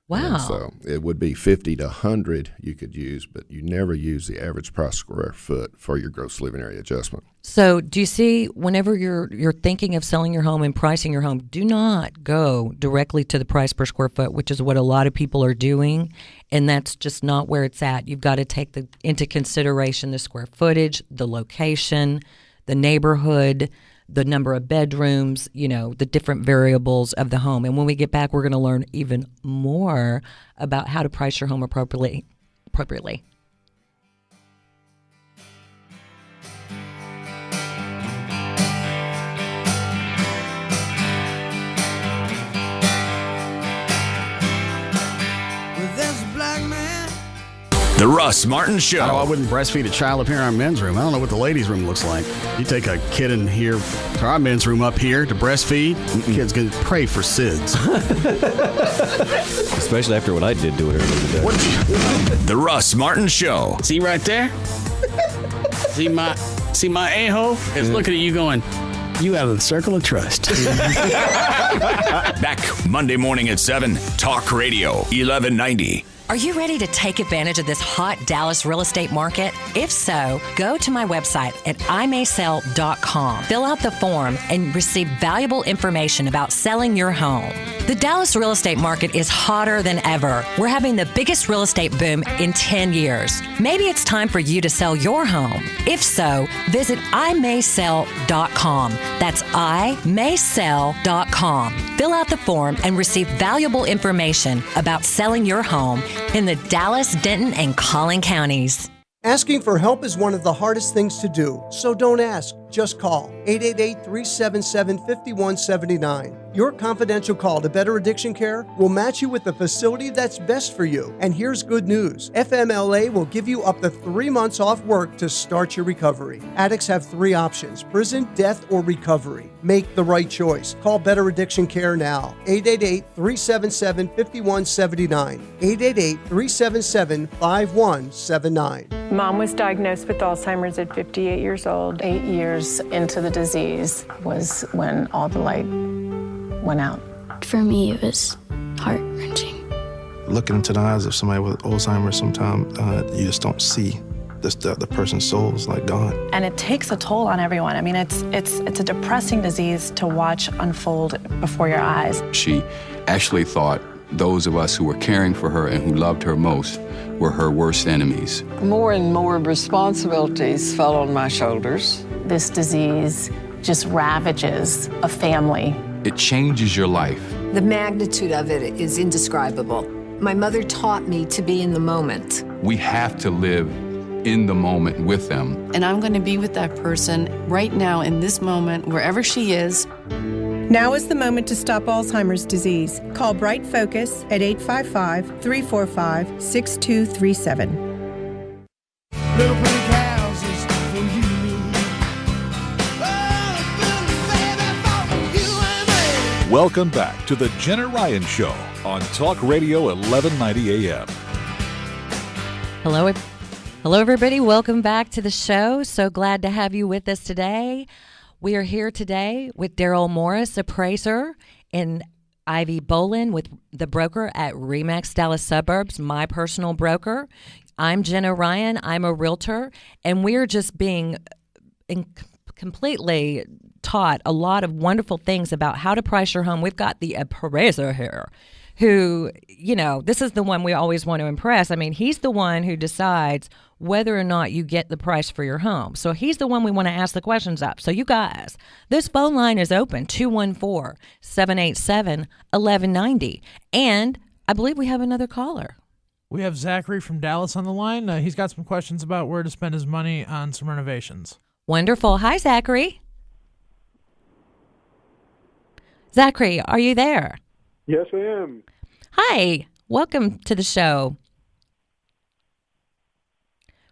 Wow. And so it would be 50 to 100 you could use, but you never use the average price square foot for your gross living area adjustment. So do you see, whenever you're thinking of selling your home and pricing your home, do not go directly to the price per square foot, which is what a lot of people are doing, and that's just not where it's at. You've got to take into consideration the square footage, the location, the neighborhood, the number of bedrooms, the different variables of the home. And when we get back, we're going to learn even more about how to price your home appropriately. The Russ Martin Show. I wouldn't breastfeed a child up here in our men's room. I don't know what the ladies' room looks like. You take a kid in here to our men's room up here to breastfeed, the kid's going to pray for SIDS. Especially after what I did to it earlier today. The Russ Martin Show. See right there? See my a-hole? It's looking at you going, you out of the circle of trust. Back Monday morning at 7. Talk Radio 1190. Are you ready to take advantage of this hot Dallas real estate market? If so, go to my website at imaysell.com. Fill out the form and receive valuable information about selling your home. The Dallas real estate market is hotter than ever. We're having the biggest real estate boom in 10 years. Maybe it's time for you to sell your home. If so, visit imaysell.com. That's imaysell.com. Fill out the form and receive valuable information about selling your home in the Dallas, Denton, and Collin counties. Asking for help is one of the hardest things to do, so don't ask. Just call 888-377-5179. Your confidential call to Better Addiction Care will match you with the facility that's best for you. And here's good news. FMLA will give you up to 3 months off work to start your recovery. Addicts have 3 options: prison, death, or recovery. Make the right choice. Call Better Addiction Care now. 888-377-5179. 888-377-5179. Mom was diagnosed with Alzheimer's at 58 years old. 8 years into the disease was when all the light went out. For me, it was heart-wrenching. Looking into the eyes of somebody with Alzheimer's, sometimes you just don't see the person's soul is like gone. And it takes a toll on everyone. I mean, it's a depressing disease to watch unfold before your eyes. She actually thought those of us who were caring for her and who loved her most were her worst enemies. More and more responsibilities fell on my shoulders. This disease just ravages a family. It changes your life. The magnitude of it is indescribable. My mother taught me to be in the moment. We have to live in the moment with them. And I'm going to be with that person right now in this moment, wherever she is. Now is the moment to stop Alzheimer's disease. Call Bright Focus at 855-345-6237. Little pretty cows Welcome back to the Jenna Ryan Show on Talk Radio 1190 AM. Hello, everybody. Welcome back to the show. So glad to have you with us today. We are here today with Darryl Morris, Appraiser, and Ivy Boland, with the broker at REMAX Dallas Suburbs, my personal broker. I'm Jenna Ryan. I'm a realtor, and we're just being completely taught a lot of wonderful things about how to price your home. We've got the Appraiser here, who, this is the one we always want to impress. I mean, he's the one who decides whether or not you get the price for your home. So he's the one we want to ask the questions of. So you guys, this phone line is open, 214-787-1190. And I believe we have another caller. We have Zachary from Dallas on the line. He's got some questions about where to spend his money on some renovations. Wonderful. Hi, Zachary. Zachary, are you there? Yes, I am. Hi. Welcome to the show.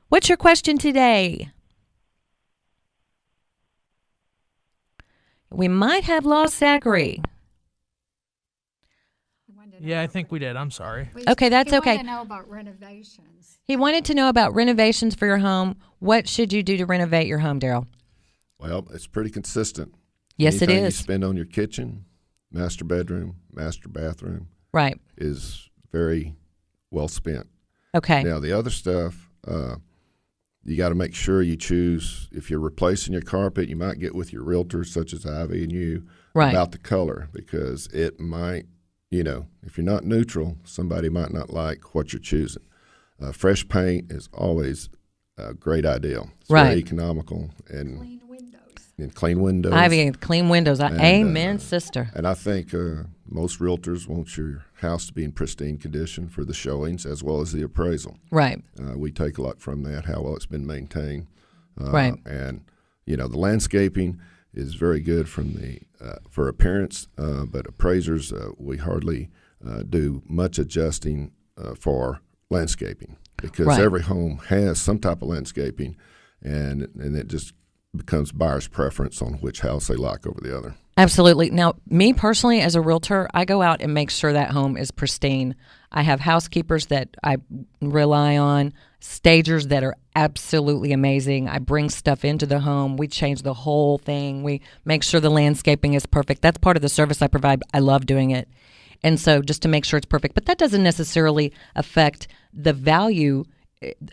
What's your question today? We might have lost Zachary. Yeah, I think we did. I'm sorry. Okay, that's okay. He wanted to know about renovations. He wanted to know about renovations for your home. What should you do to renovate your home, Darryl? Well, it's pretty consistent. Yes, Anything it is. you spend on your kitchen, master bedroom, master bathroom, right, is very well spent. Okay. Now, the other stuff, you got to make sure you choose. If you're replacing your carpet, you might get with your realtor, such as Ivy and you, right, about the color, because it might, if you're not neutral, somebody might not like what you're choosing. Fresh paint is always a great idea. It's right, very economical and clean windows. Ivy, clean windows. Amen, sister. And I think most realtors want your house to be in pristine condition for the showings as well as the appraisal. Right. We take a lot from that, how well it's been maintained. Right. And, the landscaping is very good for appearance, but appraisers, we hardly do much adjusting for landscaping, because right, every home has some type of landscaping, and it just becomes buyer's preference on which house they like over the other. Absolutely. Now, me personally, as a realtor, I go out and make sure that home is pristine. I have housekeepers that I rely on, stagers that are absolutely amazing. I bring stuff into the home. We change the whole thing. We make sure the landscaping is perfect. That's part of the service I provide. I love doing it. And so just to make sure it's perfect. But that doesn't necessarily affect the value,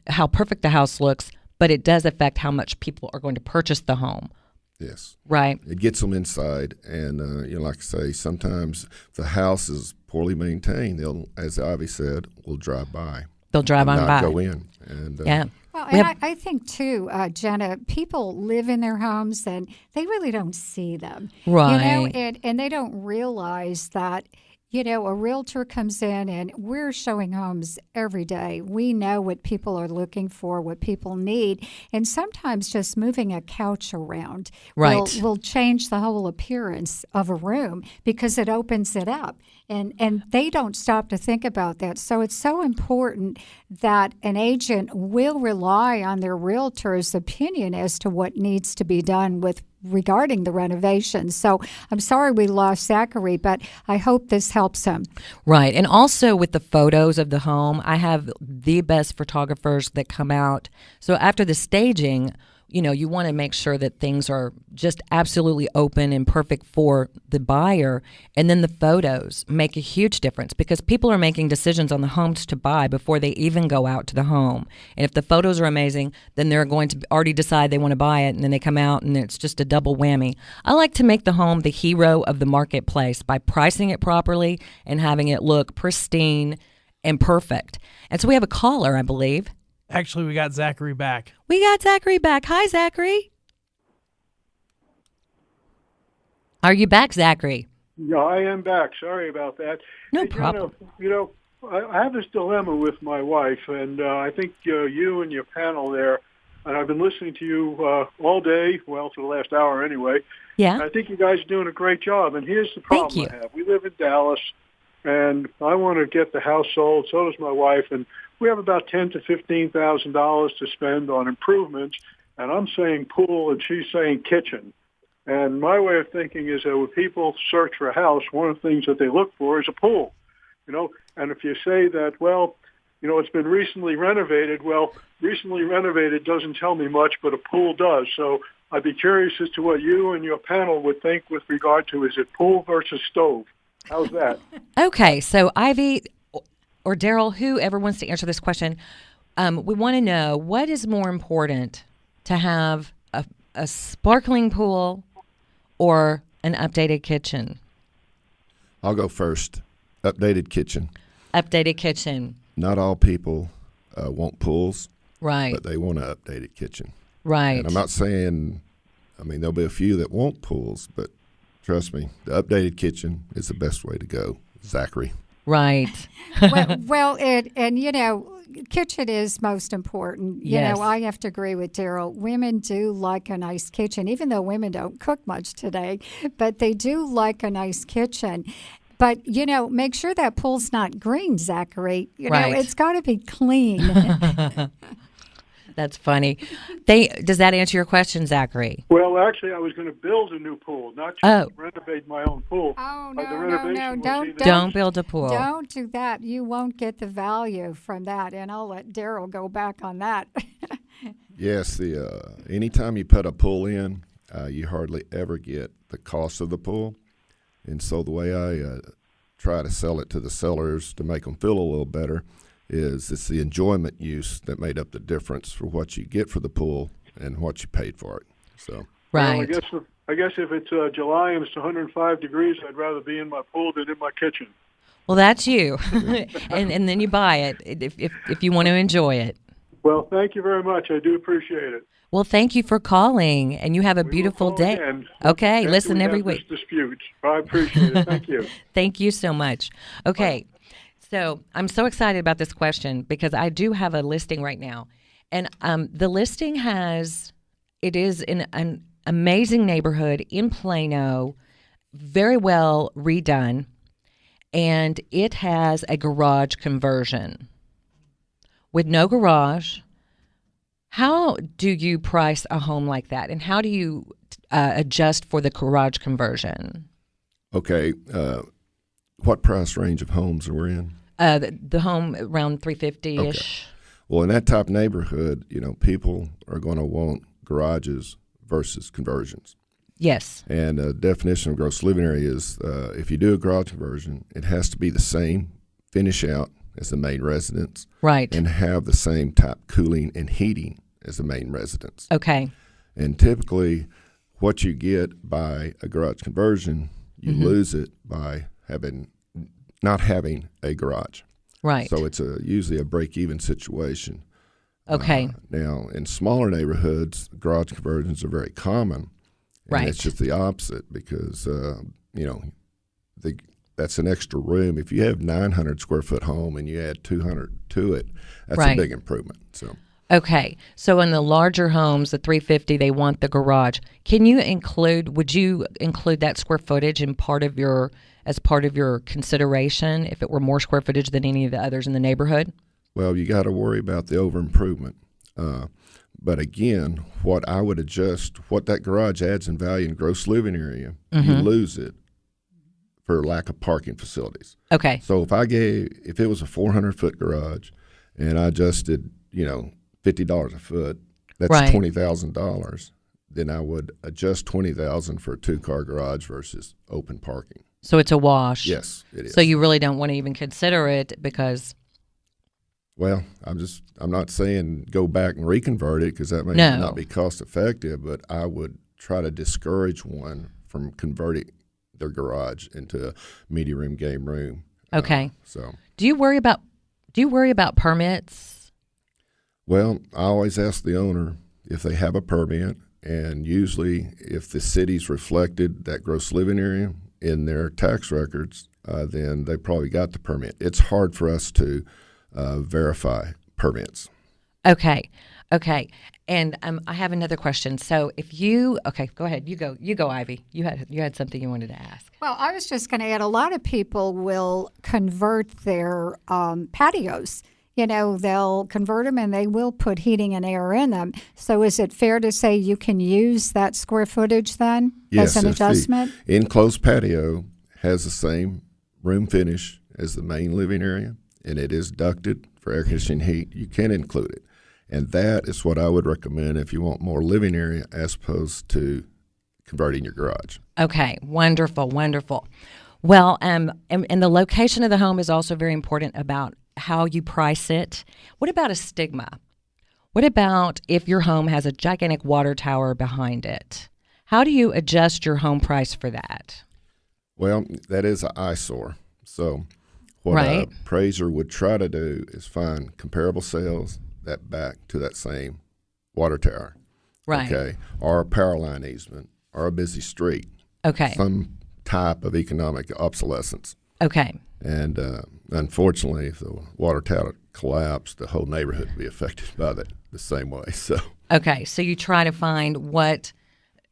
how perfect the house looks, but it does affect how much people are going to purchase the home. Yes. Right. It gets them inside, and like I say, sometimes if the house is poorly maintained, they'll, as Ivy said, will drive by. They'll drive on by. Go in. And, yeah. Well, and I think, too, Jenna, people live in their homes and they really don't see them. Right. And they don't realize that, a realtor comes in and we're showing homes every day. We know what people are looking for, what people need. And sometimes just moving a couch around will change the whole appearance of a room because it opens it up. And they don't stop to think about that. So it's so important that an agent will rely on their realtor's opinion as to what needs to be done regarding the renovation. So I'm sorry we lost Zachary, but I hope this helps him. Right. And also with the photos of the home, I have the best photographers that come out. So after the staging, you want to make sure that things are just absolutely open and perfect for the buyer. And then the photos make a huge difference because people are making decisions on the homes to buy before they even go out to the home. And if the photos are amazing, then they're going to already decide they want to buy it. And then they come out and it's just a double whammy. I like to make the home the hero of the marketplace by pricing it properly and having it look pristine and perfect. And so we have a caller, I believe. Actually, we got Zachary back. Hi, Zachary. Are you back, Zachary? Yeah, I am back. Sorry about that. No problem. I have this dilemma with my wife, and I think you and your panel there, and I've been listening to you all day, well, for the last hour anyway. Yeah. I think you guys are doing a great job, and here's the problem I have. We live in Dallas, and I want to get the house sold. So does my wife, and we have about $10,000 to $15,000 to spend on improvements, and I'm saying pool, and she's saying kitchen. And my way of thinking is that when people search for a house, one of the things that they look for is a pool. And if you say that, well, it's been recently renovated, well, recently renovated doesn't tell me much, but a pool does. So I'd be curious as to what you and your panel would think with regard to, is it pool versus stove? How's that? Okay, so Ivy or Darryl, whoever wants to answer this question, we want to know, what is more important, to have a sparkling pool or an updated kitchen? I'll go first. Updated kitchen. Updated kitchen. Not all people want pools. Right. But they want an updated kitchen. Right. And I'm not saying, there'll be a few that want pools, but trust me, the updated kitchen is the best way to go. Zachary. Right. Kitchen is most important. Yes. I have to agree with Darryl. Women do like a nice kitchen, even though women don't cook much today, but they do like a nice kitchen. But, make sure that pool's not green, Zachary. Right. It's got to be clean. That's funny. Does that answer your question, Zachary? Well, actually, I was going to build a new pool, not just renovate my own pool. Oh, no, don't build a pool. Don't do that. You won't get the value from that, and I'll let Darryl go back on that. Yes, anytime you put a pool in, you hardly ever get the cost of the pool. And so the way I try to sell it to the sellers to make them feel a little better is it's the enjoyment use that made up the difference for what you get for the pool and what you paid for it. So right. Well, I guess if it's July and it's 105 degrees, I'd rather be in my pool than in my kitchen. Well, that's you, and then you buy it if you want to enjoy it. Well, thank you very much. I do appreciate it. Well, thank you for calling, and you have a beautiful day. Again. Okay, listen every week. Dispute. I appreciate it. Thank you. Thank you so much. Okay, so I'm so excited about this question because I do have a listing right now, and the listing is in an amazing neighborhood in Plano, very well redone, and it has a garage conversion. With no garage, how do you price a home like that, and how do you adjust for the garage conversion? Okay, what price range of homes are we in? The home around $350-ish. Okay. Well, in that type of neighborhood, people are going to want garages versus conversions. Yes. And the definition of gross living area is if you do a garage conversion, it has to be the same finish out as the main residence. Right. And have the same type cooling and heating as the main residence. Okay. And typically what you get by a garage conversion, you lose it by not having a garage. Right. So it's usually a break-even situation. Okay. Now, in smaller neighborhoods, garage conversions are very common. And right. It's just the opposite because, that's an extra room. If you have 900 square foot home and you add 200 to it, that's right. a big improvement. So. Okay. So in the larger homes, the 350, they want the garage. Would you include that square footage as part of your consideration if it were more square footage than any of the others in the neighborhood? Well, you got to worry about the over improvement. But again, what I would adjust, what that garage adds in value in gross living area, you lose it for lack of parking facilities. Okay. So if it was a 400-foot garage and I adjusted, $50 a foot, that's right. $20,000. Then I would adjust $20,000 for a 2-car garage versus open parking. So it's a wash. Yes, it is. So you really don't want to even consider it because. Well, I'm not saying go back and reconvert it because that may not be cost effective, but I would try to discourage one from converting their garage into a media room, game room. Okay. So do you worry about permits? Well, I always ask the owner if they have a permit, and usually if the city's reflected that gross living area in their tax records, then they probably got the permit. It's hard for us to verify permits. Okay. And I have another question. So go ahead. You go, Ivy. You had something you wanted to ask. Well, I was just going to add, a lot of people will convert their patios they'll convert them and they will put heating and air in them. So is it fair to say you can use that square footage then as an adjustment? The enclosed patio has the same room finish as the main living area, and it is ducted for air conditioning heat, you can include it. And that is what I would recommend if you want more living area as opposed to converting your garage. Okay, wonderful, wonderful. Well, and the location of the home is also very important about how you price it. What about a stigma? What about if your home has a gigantic water tower behind it? How do you adjust your home price for that? Well, that is an eyesore. So what an appraiser would try to do is find comparable sales that back to that same water tower. Right. Okay. Or a power line easement or a busy street. Okay. Some type of economic obsolescence. Okay. And unfortunately, if the water tower collapsed, the whole neighborhood would be affected by that the same way. So. Okay. So you try to find what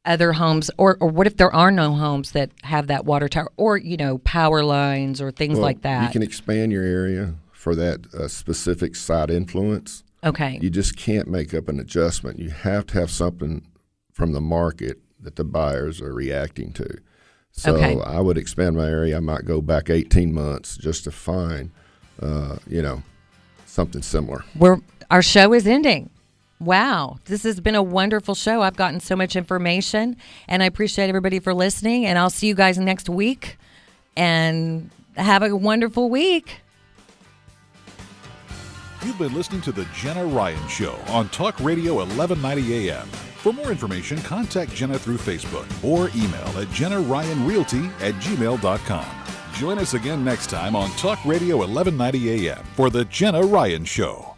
other homes, or what if there are no homes that have that water tower, or, power lines or things like that? You can expand your area for that specific site influence. Okay. You just can't make up an adjustment. You have to have something from the market that the buyers are reacting to. So I would expand my area. I might go back 18 months just to find, something similar. Our show is ending. Wow. This has been a wonderful show. I've gotten so much information, and I appreciate everybody for listening, and I'll see you guys next week, and have a wonderful week. You've been listening to The Jenna Ryan Show on Talk Radio 1190 AM. For more information, contact Jenna through Facebook or email at jennaryanrealty@gmail.com. Join us again next time on Talk Radio 1190 AM for The Jenna Ryan Show.